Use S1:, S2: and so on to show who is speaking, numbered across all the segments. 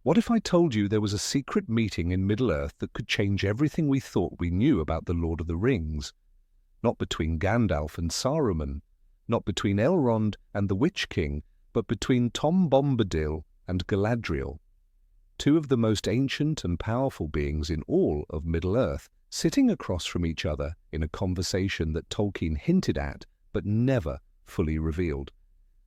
S1: What if I told you there was a secret meeting in Middle-earth that could change everything we thought we knew about the Lord of the Rings? Not between Gandalf and Saruman, not between Elrond and the Witch King, but between Tom Bombadil and Galadriel, two of the most ancient and powerful beings in all of Middle-earth, sitting across from each other in a conversation that Tolkien hinted at but never fully revealed.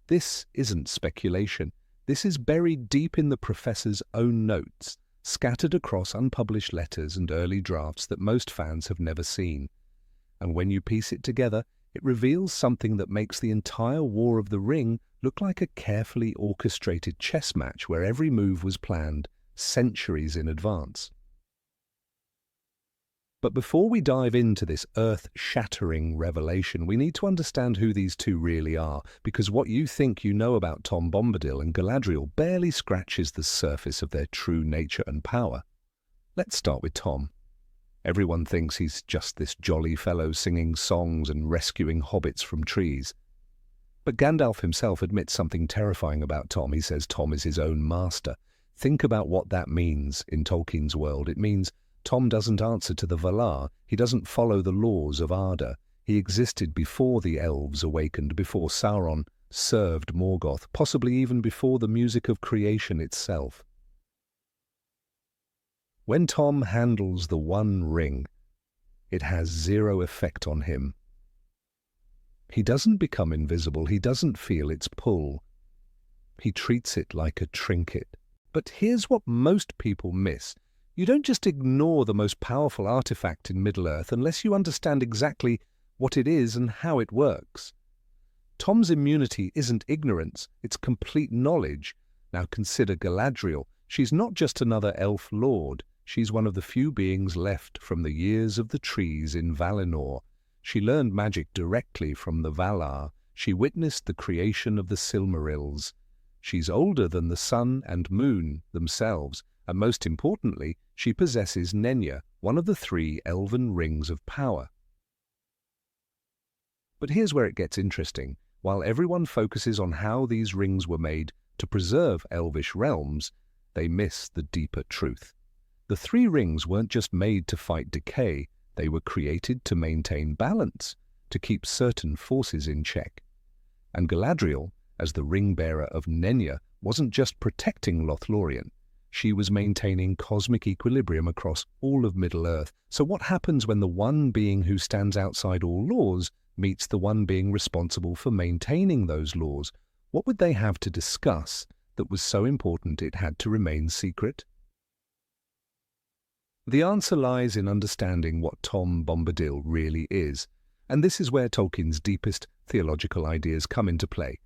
S1: This isn't speculation. This is buried deep in the professor's own notes, scattered across unpublished letters and early drafts that most fans have never seen. And when you piece it together, it reveals something that makes the entire War of the Ring look like a carefully orchestrated chess match where every move was planned centuries in advance. But before we dive into this earth-shattering revelation, we need to understand who these two really are, because what you think you know about Tom Bombadil and Galadriel barely scratches the surface of their true nature and power. Let's start with Tom. Everyone thinks he's just this jolly fellow singing songs and rescuing hobbits from trees. But Gandalf himself admits something terrifying about Tom. He says Tom is his own master. Think about what that means in Tolkien's world. It means Tom doesn't answer to the Valar. He doesn't follow the laws of Arda. He existed before the Elves awakened, before Sauron served Morgoth, possibly even before the music of creation itself. When Tom handles the One Ring, it has zero effect on him. He doesn't become invisible. He doesn't feel its pull. He treats it like a trinket. But here's what most people miss. You don't just ignore the most powerful artifact in Middle-earth unless you understand exactly what it is and how it works. Tom's immunity isn't ignorance, it's complete knowledge. Now consider Galadriel. She's not just another elf lord. She's one of the few beings left from the years of the trees in Valinor. She learned magic directly from the Valar. She witnessed the creation of the Silmarils. She's older than the sun and moon themselves, and most importantly, she possesses Nenya, one of the 3 elven rings of power. But here's where it gets interesting. While everyone focuses on how these rings were made to preserve elvish realms, they miss the deeper truth. The 3 rings weren't just made to fight decay, they were created to maintain balance, to keep certain forces in check. And Galadriel, as the ring-bearer of Nenya, wasn't just protecting Lothlorien. She was maintaining cosmic equilibrium across all of Middle-earth. So what happens when the one being who stands outside all laws meets the one being responsible for maintaining those laws? What would they have to discuss that was so important it had to remain secret? The answer lies in understanding what Tom Bombadil really is, and this is where Tolkien's deepest theological ideas come into play.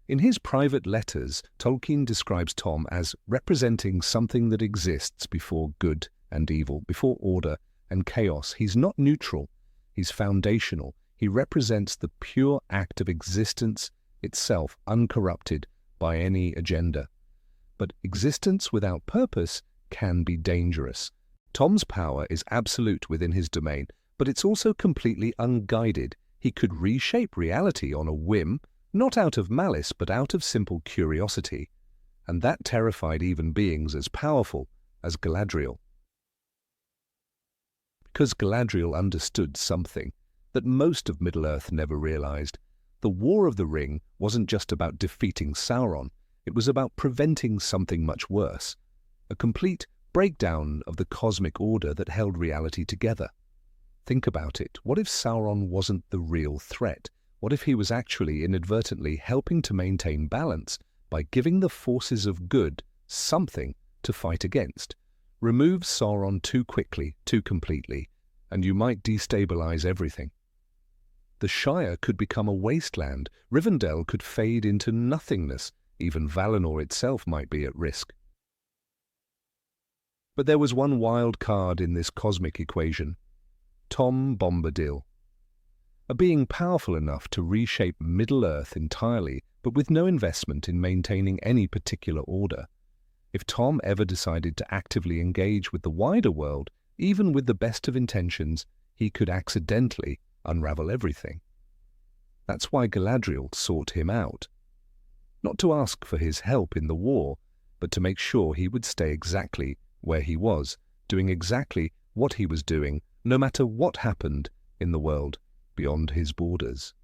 S1: In his private letters, Tolkien describes Tom as representing something that exists before good and evil, before order and chaos. He's not neutral, he's foundational. He represents the pure act of existence itself, uncorrupted by any agenda. But existence without purpose can be dangerous. Tom's power is absolute within his domain, but it's also completely unguided. He could reshape reality on a whim, not out of malice, but out of simple curiosity. And that terrified even beings as powerful as Galadriel. Because Galadriel understood something that most of Middle-earth never realized. The War of the Ring wasn't just about defeating Sauron, it was about preventing something much worse. A complete breakdown of the cosmic order that held reality together. Think about it. What if Sauron wasn't the real threat? What if he was actually inadvertently helping to maintain balance by giving the forces of good something to fight against? Remove Sauron too quickly, too completely, and you might destabilize everything. The Shire could become a wasteland. Rivendell could fade into nothingness. Even Valinor itself might be at risk. But there was one wild card in this cosmic equation. Tom Bombadil. A being powerful enough to reshape Middle-earth entirely, but with no investment in maintaining any particular order. If Tom ever decided to actively engage with the wider world, even with the best of intentions, he could accidentally unravel everything. That's why Galadriel sought him out. Not to ask for his help in the war, but to make sure he would stay exactly where he was, doing exactly what he was doing, no matter what happened in the world beyond his borders.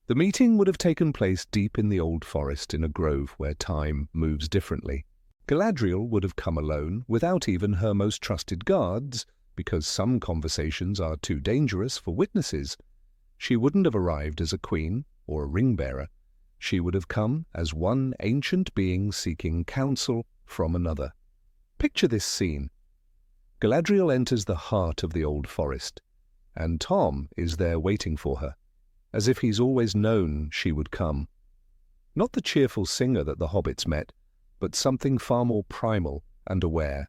S1: The meeting would have taken place deep in the old forest in a grove where time moves differently. Galadriel would have come alone, without even her most trusted guards, because some conversations are too dangerous for witnesses. She wouldn't have arrived as a queen or a ring-bearer. She would have come as one ancient being seeking counsel from another. Picture this scene. Galadriel enters the heart of the old forest, and Tom is there waiting for her, as if he's always known she would come. Not the cheerful singer that the hobbits met, but something far more primal and aware.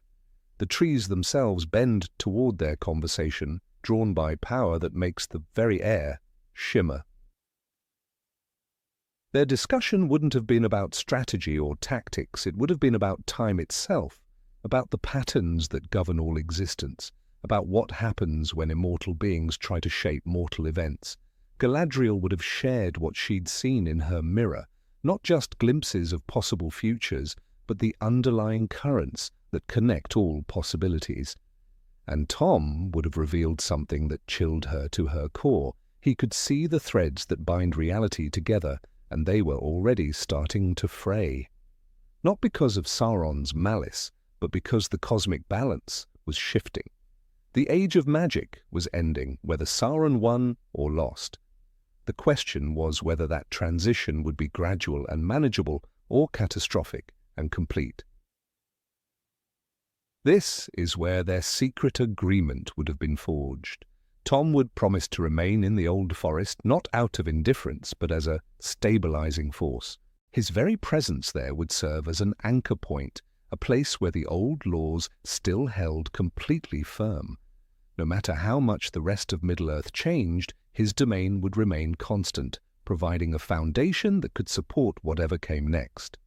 S1: The trees themselves bend toward their conversation, drawn by power that makes the very air shimmer. Their discussion wouldn't have been about strategy or tactics, it would have been about time itself, about the patterns that govern all existence, about what happens when immortal beings try to shape mortal events. Galadriel would have shared what she'd seen in her mirror, not just glimpses of possible futures, but the underlying currents that connect all possibilities. And Tom would have revealed something that chilled her to her core. He could see the threads that bind reality together, and they were already starting to fray. Not because of Sauron's malice, but because the cosmic balance was shifting. The age of magic was ending, whether Sauron won or lost. The question was whether that transition would be gradual and manageable, or catastrophic and complete. This is where their secret agreement would have been forged. Tom would promise to remain in the old forest, not out of indifference, but as a stabilizing force. His very presence there would serve as an anchor point, a place where the old laws still held completely firm. No matter how much the rest of Middle-earth changed, his domain would remain constant, providing a foundation that could support whatever came next.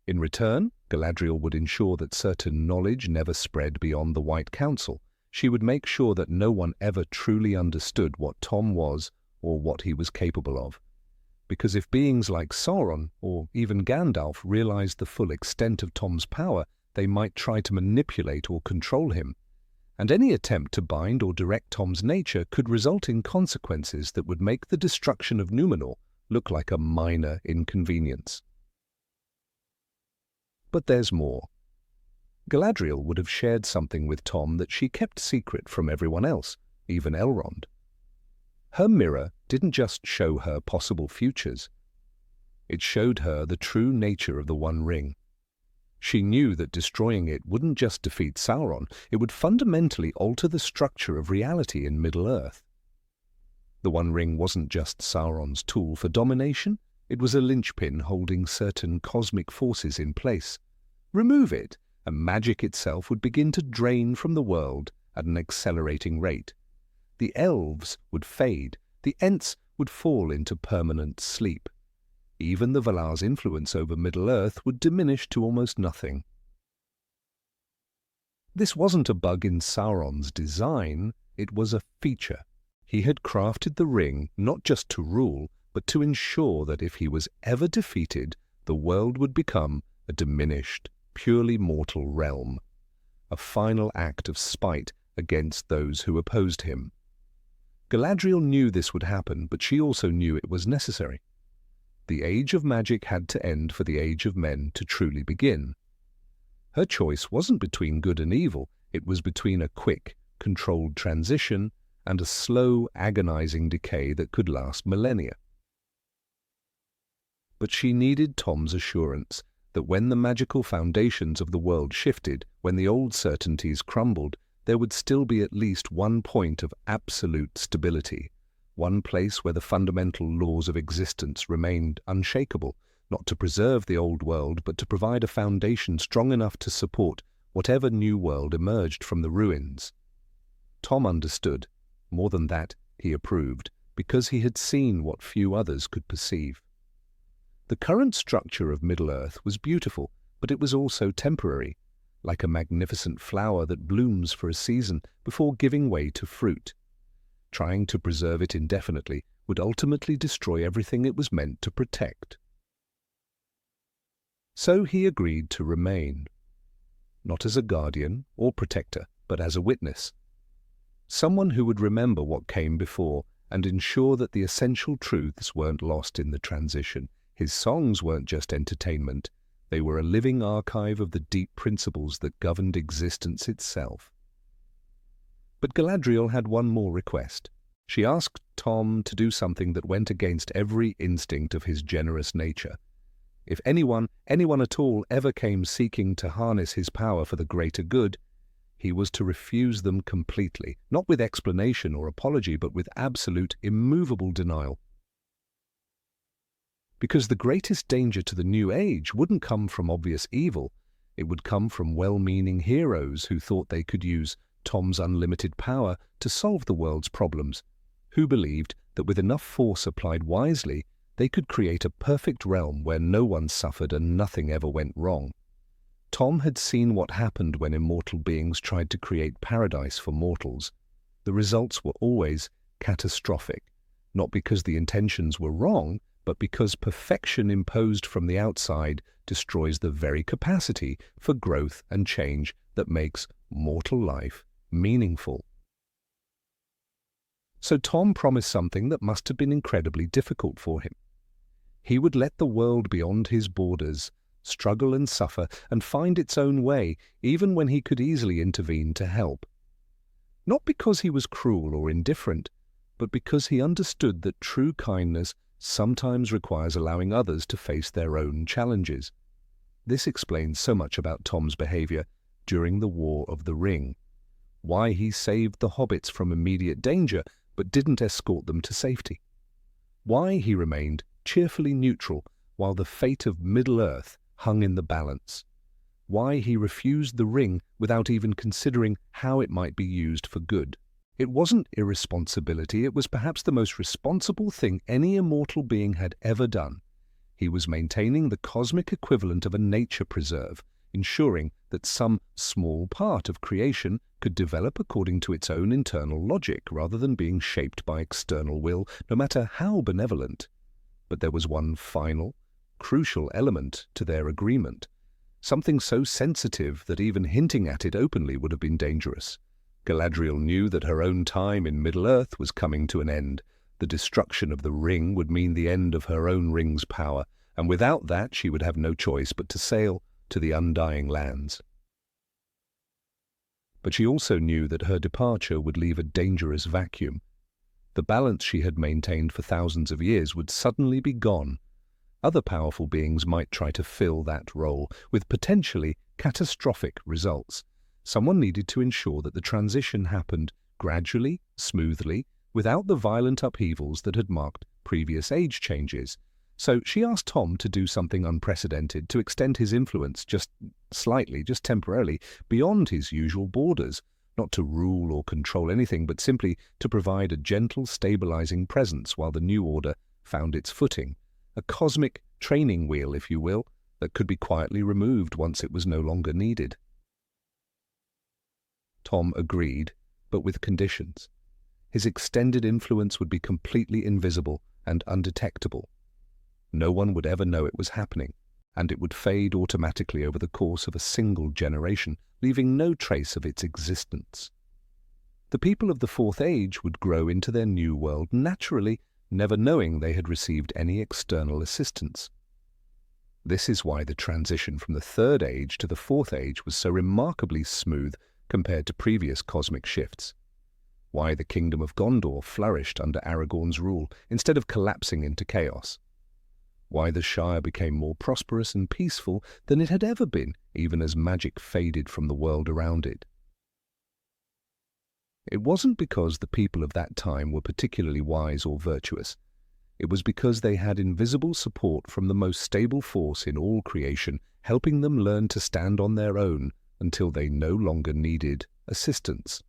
S1: In return, Galadriel would ensure that certain knowledge never spread beyond the White Council. She would make sure that no one ever truly understood what Tom was or what he was capable of. Because if beings like Sauron or even Gandalf realized the full extent of Tom's power, they might try to manipulate or control him. And any attempt to bind or direct Tom's nature could result in consequences that would make the destruction of Númenor look like a minor inconvenience. But there's more. Galadriel would have shared something with Tom that she kept secret from everyone else, even Elrond. Her mirror didn't just show her possible futures. It showed her the true nature of the One Ring. She knew that destroying it wouldn't just defeat Sauron, it would fundamentally alter the structure of reality in Middle-earth. The One Ring wasn't just Sauron's tool for domination, it was a linchpin holding certain cosmic forces in place. Remove it, and magic itself would begin to drain from the world at an accelerating rate. The Elves would fade, the Ents would fall into permanent sleep. Even the Valar's influence over Middle-earth would diminish to almost nothing. This wasn't a bug in Sauron's design, it was a feature. He had crafted the ring not just to rule, but to ensure that if he was ever defeated, the world would become a diminished, purely mortal realm, a final act of spite against those who opposed him. Galadriel knew this would happen, but she also knew it was necessary. The age of magic had to end for the age of men to truly begin. Her choice wasn't between good and evil, it was between a quick, controlled transition and a slow, agonizing decay that could last millennia. But she needed Tom's assurance that when the magical foundations of the world shifted, when the old certainties crumbled, there would still be at least one point of absolute stability, one place where the fundamental laws of existence remained unshakable, not to preserve the old world, but to provide a foundation strong enough to support whatever new world emerged from the ruins. Tom understood. More than that, he approved, because he had seen what few others could perceive. The current structure of Middle-earth was beautiful, but it was also temporary, like a magnificent flower that blooms for a season before giving way to fruit. Trying to preserve it indefinitely would ultimately destroy everything it was meant to protect. So he agreed to remain, not as a guardian or protector, but as a witness. Someone who would remember what came before and ensure that the essential truths weren't lost in the transition. His songs weren't just entertainment, they were a living archive of the deep principles that governed existence itself. But Galadriel had one more request. She asked Tom to do something that went against every instinct of his generous nature. If anyone at all ever came seeking to harness his power for the greater good, he was to refuse them completely, not with explanation or apology, but with absolute, immovable denial. Because the greatest danger to the new age wouldn't come from obvious evil, it would come from well-meaning heroes who thought they could use Tom's unlimited power to solve the world's problems, who believed that with enough force applied wisely, they could create a perfect realm where no one suffered and nothing ever went wrong. Tom had seen what happened when immortal beings tried to create paradise for mortals. The results were always catastrophic, not because the intentions were wrong, but because perfection imposed from the outside destroys the very capacity for growth and change that makes mortal life meaningful. So Tom promised something that must have been incredibly difficult for him. He would let the world beyond his borders struggle and suffer and find its own way, even when he could easily intervene to help. Not because he was cruel or indifferent, but because he understood that true kindness sometimes requires allowing others to face their own challenges. This explains so much about Tom's behavior during the War of the Ring, why he saved the hobbits from immediate danger but didn't escort them to safety, why he remained cheerfully neutral while the fate of Middle-earth hung in the balance, why he refused the ring without even considering how it might be used for good. It wasn't irresponsibility, it was perhaps the most responsible thing any immortal being had ever done. He was maintaining the cosmic equivalent of a nature preserve, ensuring that some small part of creation could develop according to its own internal logic rather than being shaped by external will, no matter how benevolent. But there was one final, crucial element to their agreement, something so sensitive that even hinting at it openly would have been dangerous. Galadriel knew that her own time in Middle-earth was coming to an end. The destruction of the ring would mean the end of her own ring's power, and without that she would have no choice but to sail to the undying lands. But she also knew that her departure would leave a dangerous vacuum. The balance she had maintained for thousands of years would suddenly be gone. Other powerful beings might try to fill that role, with potentially catastrophic results. Someone needed to ensure that the transition happened gradually, smoothly, without the violent upheavals that had marked previous age changes. So she asked Tom to do something unprecedented, to extend his influence just slightly, just temporarily, beyond his usual borders, not to rule or control anything, but simply to provide a gentle, stabilizing presence while the new order found its footing. A cosmic training wheel, if you will, that could be quietly removed once it was no longer needed. Tom agreed, but with conditions. His extended influence would be completely invisible and undetectable. No one would ever know it was happening, and it would fade automatically over the course of a single generation, leaving no trace of its existence. The people of the Fourth Age would grow into their new world naturally, never knowing they had received any external assistance. This is why the transition from the Third Age to the Fourth Age was so remarkably smooth compared to previous cosmic shifts. Why the kingdom of Gondor flourished under Aragorn's rule instead of collapsing into chaos. Why the Shire became more prosperous and peaceful than it had ever been, even as magic faded from the world around it. It wasn't because the people of that time were particularly wise or virtuous. It was because they had invisible support from the most stable force in all creation, helping them learn to stand on their own until they no longer needed assistance.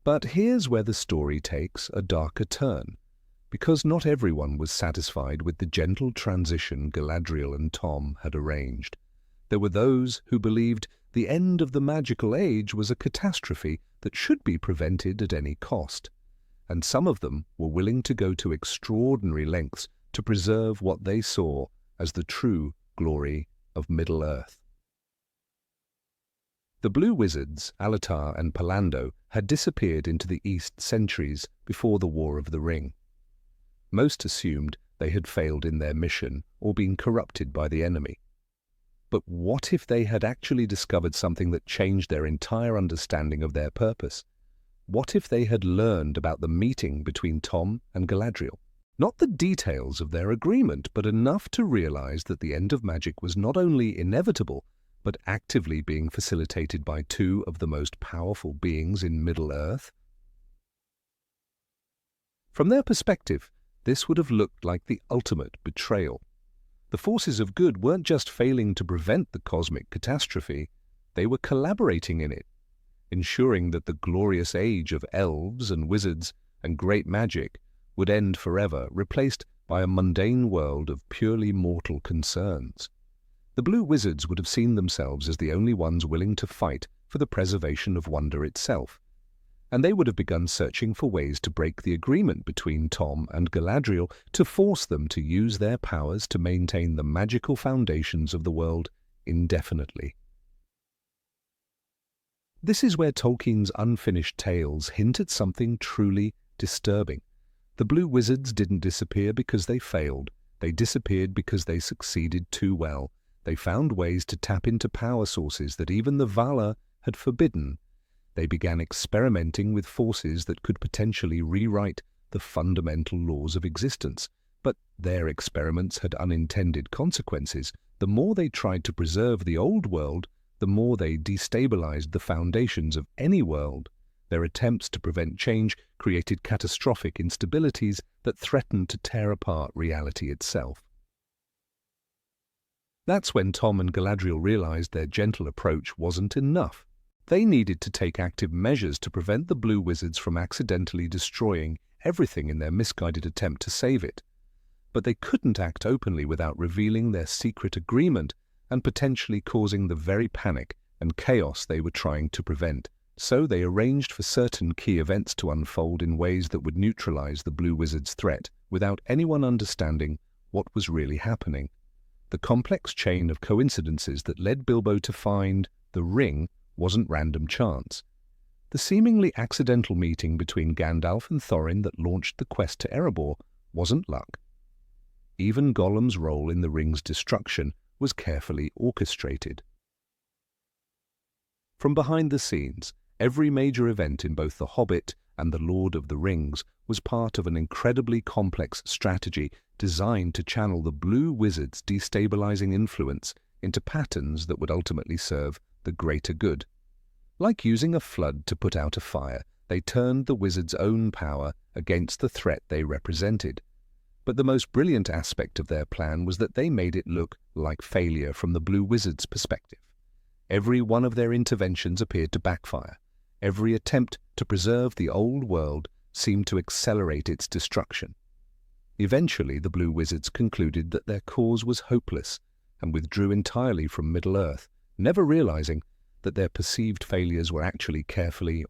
S1: But here's where the story takes a darker turn, because not everyone was satisfied with the gentle transition Galadriel and Tom had arranged. There were those who believed the end of the magical age was a catastrophe that should be prevented at any cost, and some of them were willing to go to extraordinary lengths to preserve what they saw as the true glory of Middle-earth. The Blue Wizards, Alatar and Palando, had disappeared into the East centuries before the War of the Ring. Most assumed they had failed in their mission or been corrupted by the enemy. But what if they had actually discovered something that changed their entire understanding of their purpose? What if they had learned about the meeting between Tom and Galadriel? Not the details of their agreement, but enough to realize that the end of magic was not only inevitable, but actively being facilitated by two of the most powerful beings in Middle-earth? From their perspective, this would have looked like the ultimate betrayal. The forces of good weren't just failing to prevent the cosmic catastrophe, they were collaborating in it, ensuring that the glorious age of elves and wizards and great magic would end forever, replaced by a mundane world of purely mortal concerns. The Blue Wizards would have seen themselves as the only ones willing to fight for the preservation of wonder itself, and they would have begun searching for ways to break the agreement between Tom and Galadriel to force them to use their powers to maintain the magical foundations of the world indefinitely. This is where Tolkien's unfinished tales hint at something truly disturbing. The Blue Wizards didn't disappear because they failed. They disappeared because they succeeded too well. They found ways to tap into power sources that even the Valar had forbidden. They began experimenting with forces that could potentially rewrite the fundamental laws of existence. But their experiments had unintended consequences. The more they tried to preserve the old world, the more they destabilized the foundations of any world. Their attempts to prevent change created catastrophic instabilities that threatened to tear apart reality itself. That's when Tom and Galadriel realized their gentle approach wasn't enough. They needed to take active measures to prevent the Blue Wizards from accidentally destroying everything in their misguided attempt to save it. But they couldn't act openly without revealing their secret agreement and potentially causing the very panic and chaos they were trying to prevent. So they arranged for certain key events to unfold in ways that would neutralize the Blue Wizards' threat without anyone understanding what was really happening. The complex chain of coincidences that led Bilbo to find the ring wasn't random chance. The seemingly accidental meeting between Gandalf and Thorin that launched the quest to Erebor wasn't luck. Even Gollum's role in the ring's destruction was carefully orchestrated. From behind the scenes, every major event in both The Hobbit and The Lord of the Rings was part of an incredibly complex strategy designed to channel the Blue Wizards' destabilizing influence into patterns that would ultimately serve the greater good. Like using a flood to put out a fire, they turned the wizards' own power against the threat they represented. But the most brilliant aspect of their plan was that they made it look like failure from the Blue Wizards' perspective. Every one of their interventions appeared to backfire. Every attempt to preserve the old world seemed to accelerate its destruction. Eventually, the Blue Wizards concluded that their cause was hopeless and withdrew entirely from Middle-earth, never realizing that their perceived failures were actually carefully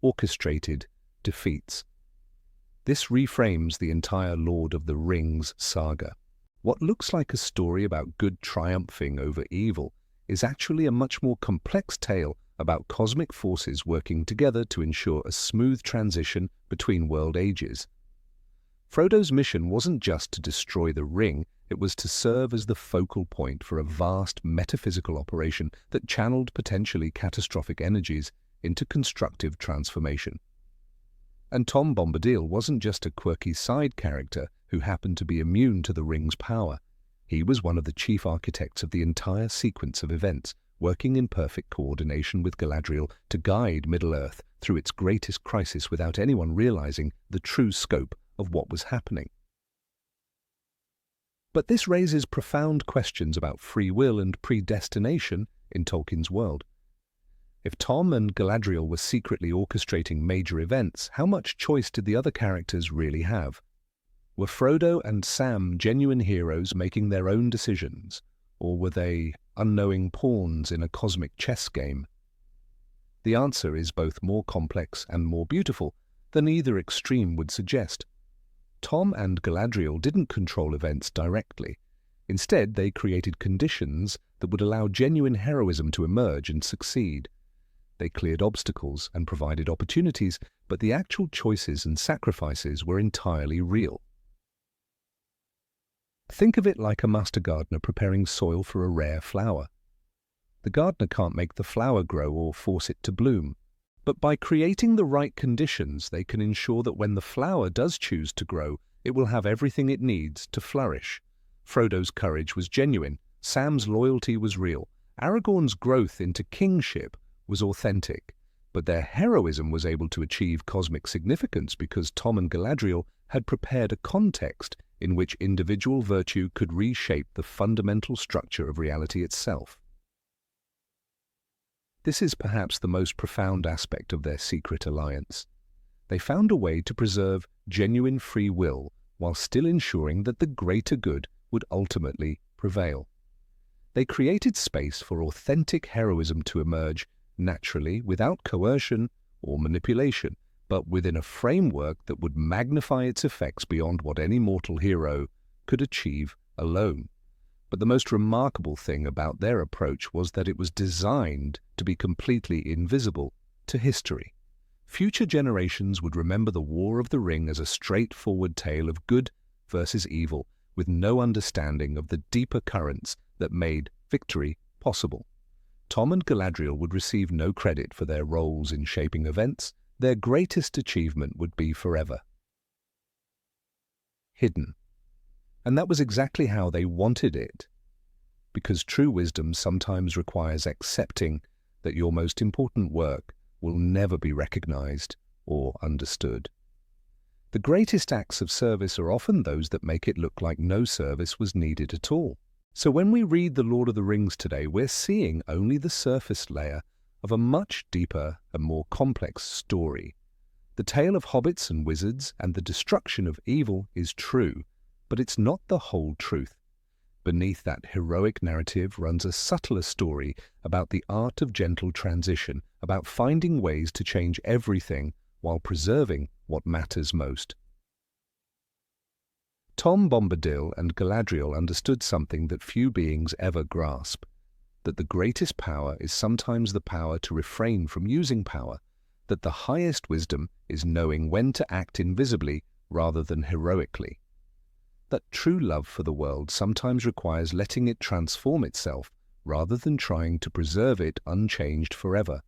S1: orchestrated defeats. This reframes the entire Lord of the Rings saga. What looks like a story about good triumphing over evil is actually a much more complex tale about cosmic forces working together to ensure a smooth transition between world ages. Frodo's mission wasn't just to destroy the ring, it was to serve as the focal point for a vast metaphysical operation that channeled potentially catastrophic energies into constructive transformation. And Tom Bombadil wasn't just a quirky side character who happened to be immune to the ring's power. He was one of the chief architects of the entire sequence of events, working in perfect coordination with Galadriel to guide Middle-earth through its greatest crisis without anyone realizing the true scope of what was happening. But this raises profound questions about free will and predestination in Tolkien's world. If Tom and Galadriel were secretly orchestrating major events, how much choice did the other characters really have? Were Frodo and Sam genuine heroes making their own decisions, or were they unknowing pawns in a cosmic chess game? The answer is both more complex and more beautiful than either extreme would suggest. Tom and Galadriel didn't control events directly. Instead, they created conditions that would allow genuine heroism to emerge and succeed. They cleared obstacles and provided opportunities, but the actual choices and sacrifices were entirely real. Think of it like a master gardener preparing soil for a rare flower. The gardener can't make the flower grow or force it to bloom, but by creating the right conditions, they can ensure that when the flower does choose to grow, it will have everything it needs to flourish. Frodo's courage was genuine, Sam's loyalty was real, Aragorn's growth into kingship was authentic, but their heroism was able to achieve cosmic significance because Tom and Galadriel had prepared a context in which individual virtue could reshape the fundamental structure of reality itself. This is perhaps the most profound aspect of their secret alliance. They found a way to preserve genuine free will while still ensuring that the greater good would ultimately prevail. They created space for authentic heroism to emerge naturally, without coercion or manipulation, but within a framework that would magnify its effects beyond what any mortal hero could achieve alone. But the most remarkable thing about their approach was that it was designed to be completely invisible to history. Future generations would remember the War of the Ring as a straightforward tale of good versus evil, with no understanding of the deeper currents that made victory possible. Tom and Galadriel would receive no credit for their roles in shaping events. Their greatest achievement would be forever hidden. And that was exactly how they wanted it, because true wisdom sometimes requires accepting that your most important work will never be recognized or understood. The greatest acts of service are often those that make it look like no service was needed at all. So when we read The Lord of the Rings today, we're seeing only the surface layer of a much deeper and more complex story. The tale of hobbits and wizards and the destruction of evil is true, but it's not the whole truth. Beneath that heroic narrative runs a subtler story about the art of gentle transition, about finding ways to change everything while preserving what matters most. Tom Bombadil and Galadriel understood something that few beings ever grasp, that the greatest power is sometimes the power to refrain from using power, that the highest wisdom is knowing when to act invisibly rather than heroically, that true love for the world sometimes requires letting it transform itself rather than trying to preserve it unchanged forever.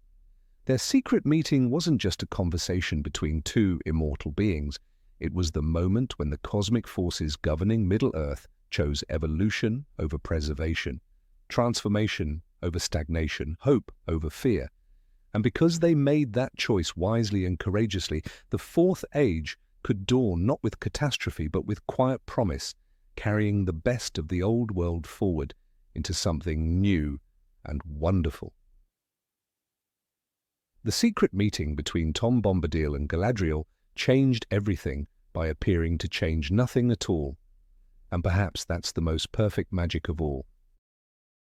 S1: Their secret meeting wasn't just a conversation between two immortal beings. It was the moment when the cosmic forces governing Middle-earth chose evolution over preservation, transformation over stagnation, hope over fear. And because they made that choice wisely and courageously, the Fourth Age could dawn not with catastrophe but with quiet promise, carrying the best of the old world forward into something new and wonderful. The secret meeting between Tom Bombadil and Galadriel changed everything by appearing to change nothing at all. And perhaps that's the most perfect magic of all.